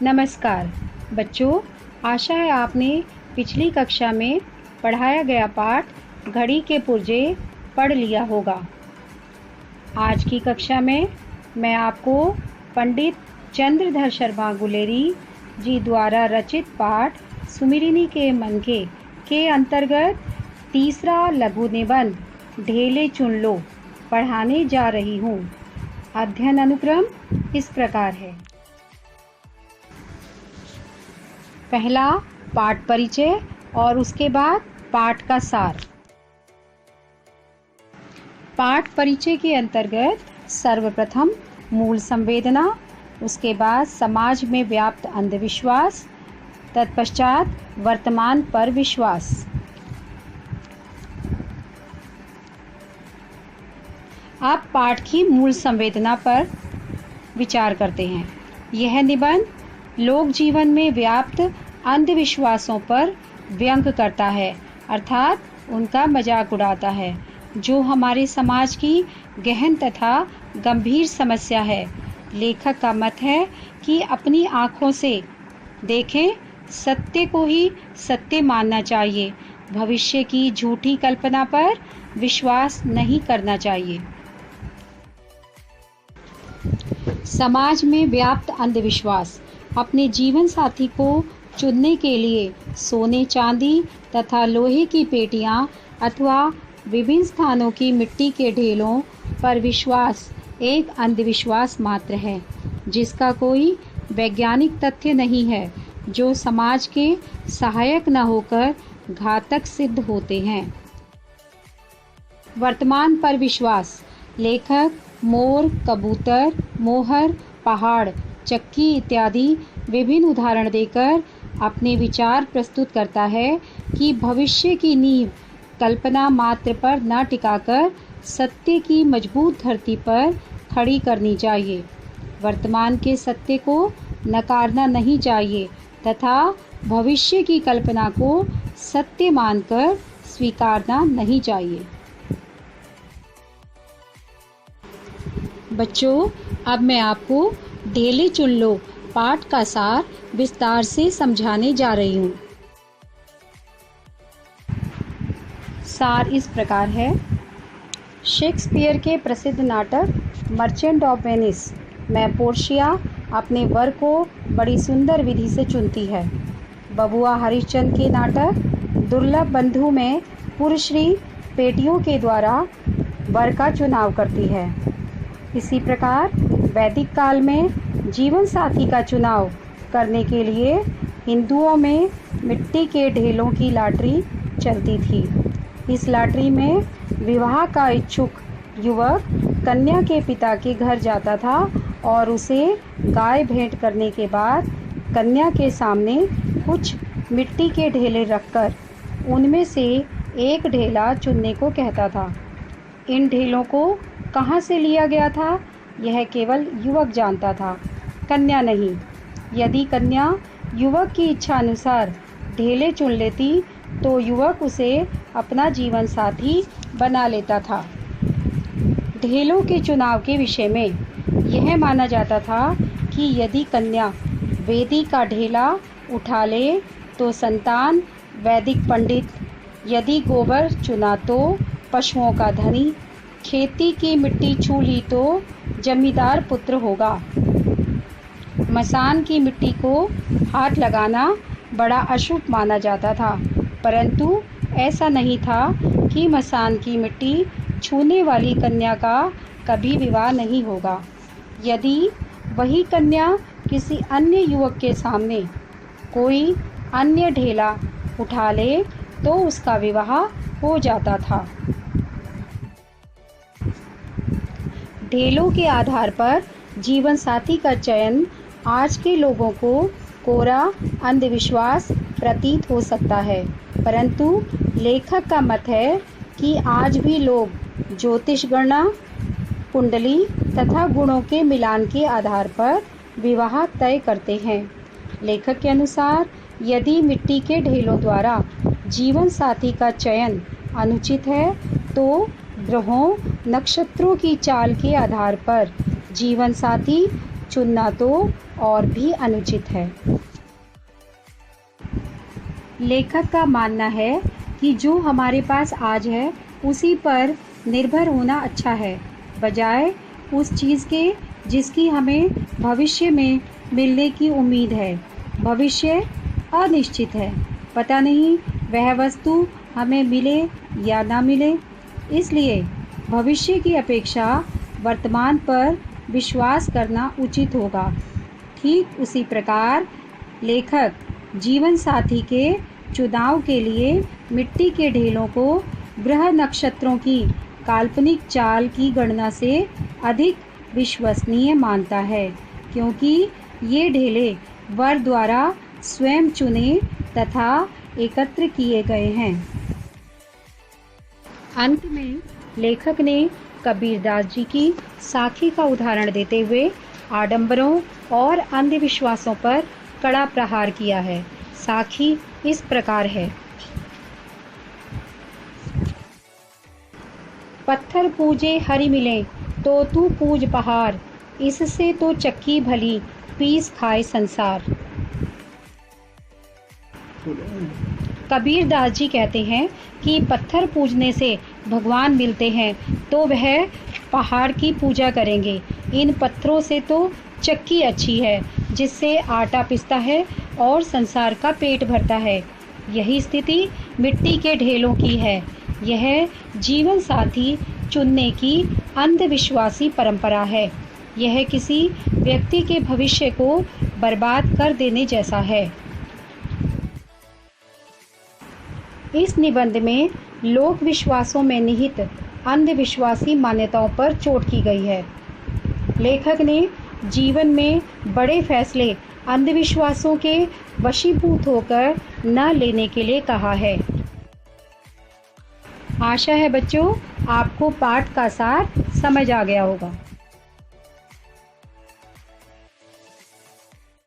नमस्कार बच्चों, आशा है आपने पिछली कक्षा में पढ़ाया गया पाठ घड़ी के पुर्जे पढ़ लिया होगा। आज की कक्षा में मैं आपको पंडित चंद्रधर शर्मा गुलेरी जी द्वारा रचित पाठ सुमिरिनी के मनके के अंतर्गत तीसरा लघु निबंध ढेले चुन लो पढ़ाने जा रही हूँ। अध्ययन अनुक्रम इस प्रकार है। पहला पाठ परिचय और उसके बाद पाठ का सार। पाठ परिचय के अंतर्गत सर्वप्रथम मूल संवेदना, उसके बाद समाज में व्याप्त अंधविश्वास, तत्पश्चात वर्तमान पर विश्वास। अब पाठ की मूल संवेदना पर विचार करते हैं। यह निबंध लोक जीवन में व्याप्त अंधविश्वासों पर व्यंग करता है, अर्थात उनका मजाक उड़ाता है, जो हमारे समाज की गहन तथा गंभीर समस्या है। लेखक का मत है कि अपनी आँखों से देखें सत्य को ही सत्य मानना चाहिए, भविष्य की झूठी कल्पना पर विश्वास नहीं करना चाहिए। समाज में व्याप्त अंधविश्वास अपने जीवन साथी को चुनने के लिए सोने चांदी तथा लोहे की पेटियां अथवा विभिन्न स्थानों की मिट्टी के ढेलों पर विश्वास एक अंधविश्वास मात्र है, जिसका कोई वैज्ञानिक तथ्य नहीं है, जो समाज के सहायक न होकर घातक सिद्ध होते हैं। वर्तमान पर विश्वास। लेखक मोर, कबूतर, मोहर, पहाड़, चक्की इत्यादि विभिन्न उदाहरण देकर अपने विचार प्रस्तुत करता है कि भविष्य की नींव कल्पना मात्र पर न टिकाकर सत्य की मजबूत धरती पर खड़ी करनी चाहिए। वर्तमान के सत्य को नकारना नहीं चाहिए तथा भविष्य की कल्पना को सत्य मानकर स्वीकारना नहीं चाहिए। बच्चों, अब मैं आपको ढेले चुन लो पाठ का सार विस्तार से समझाने जा रही हूँ। सार इस प्रकार है। शेक्सपियर के प्रसिद्ध नाटक मर्चेंट ऑफ वेनिस में पोर्शिया अपने वर को बड़ी सुंदर विधि से चुनती है। बबुआ हरिश्चंद्र के नाटक दुर्लभ बंधु में पुरश्री पेटियों के द्वारा वर का चुनाव करती है। इसी प्रकार वैदिक काल में जीवन साथी का चुनाव करने के लिए हिंदुओं में मिट्टी के ढेलों की लॉटरी चलती थी। इस लॉटरी में विवाह का इच्छुक युवक कन्या के पिता के घर जाता था और उसे गाय भेंट करने के बाद कन्या के सामने कुछ मिट्टी के ढेले रखकर उनमें से एक ढेला चुनने को कहता था। इन ढेलों को कहाँ से लिया गया था, यह केवल युवक जानता था, कन्या नहीं। यदि कन्या युवक की इच्छा अनुसार ढेले चुन लेती तो युवक उसे अपना जीवन साथी बना लेता था। ढेलों के चुनाव के विषय में यह माना जाता था कि यदि कन्या वेदी का ढेला उठा ले तो संतान वैदिक पंडित, यदि गोबर चुना तो पशुओं का धनी, खेती की मिट्टी छू ली तो जमींदार पुत्र होगा। मसान की मिट्टी को हाथ लगाना बड़ा अशुभ माना जाता था, परंतु ऐसा नहीं था कि मसान की मिट्टी छूने वाली कन्या का कभी विवाह नहीं होगा। यदि वही कन्या किसी अन्य युवक के सामने कोई अन्य ढेला उठा ले तो उसका विवाह हो जाता था। ढेलों के आधार पर जीवन साथी का चयन आज के लोगों को कोरा अंधविश्वास प्रतीत हो सकता है, परंतु लेखक का मत है कि आज भी लोग ज्योतिष गणना, कुंडली तथा गुणों के मिलान के आधार पर विवाह तय करते हैं। लेखक के अनुसार यदि मिट्टी के ढेलों द्वारा जीवन साथी का चयन अनुचित है तो ग्रहों, नक्षत्रों की चाल के आधार पर जीवन साथी चुनना तो और भी अनुचित है। लेखक का मानना है कि जो हमारे पास आज है उसी पर निर्भर होना अच्छा है, बजाय उस चीज़ के जिसकी हमें भविष्य में मिलने की उम्मीद है। भविष्य अनिश्चित है, पता नहीं वह वस्तु हमें मिले या ना मिले, इसलिए भविष्य की अपेक्षा वर्तमान पर विश्वास करना उचित होगा। ठीक उसी प्रकार लेखक जीवन साथी के चुनाव के लिए मिट्टी के ढेलों को ग्रह नक्षत्रों की काल्पनिक चाल की गणना से अधिक विश्वसनीय मानता है, क्योंकि ये ढेले वर द्वारा स्वयं चुने तथा एकत्र किए गए हैं। अंत में लेखक ने कबीरदास जी की साखी का उदाहरण देते हुए आडंबरों और अंधविश्वासों पर कड़ा प्रहार किया है। साखी इस प्रकार है। पत्थर पूजे हरि मिले तो तू पूज पहाड़, इससे तो चक्की भली पीस खाए संसार। कबीरदास जी कहते हैं कि पत्थर पूजने से भगवान मिलते हैं तो वह पहाड़ की पूजा करेंगे। इन पत्थरों से तो चक्की अच्छी है जिससे आटा पिसता है और संसार का पेट भरता है। यही स्थिति मिट्टी के ढेलों की है। यह जीवन साथी चुनने की अंधविश्वासी परंपरा है। यह किसी व्यक्ति के भविष्य को बर्बाद कर देने जैसा है। इस निबंध में लोक विश्वासों में निहित अंधविश्वासी मान्यताओं पर चोट की गई है। लेखक ने जीवन में बड़े फैसले अंधविश्वासों के वशीभूत होकर न लेने के लिए कहा है। आशा है बच्चों आपको पाठ का सार समझ आ गया होगा।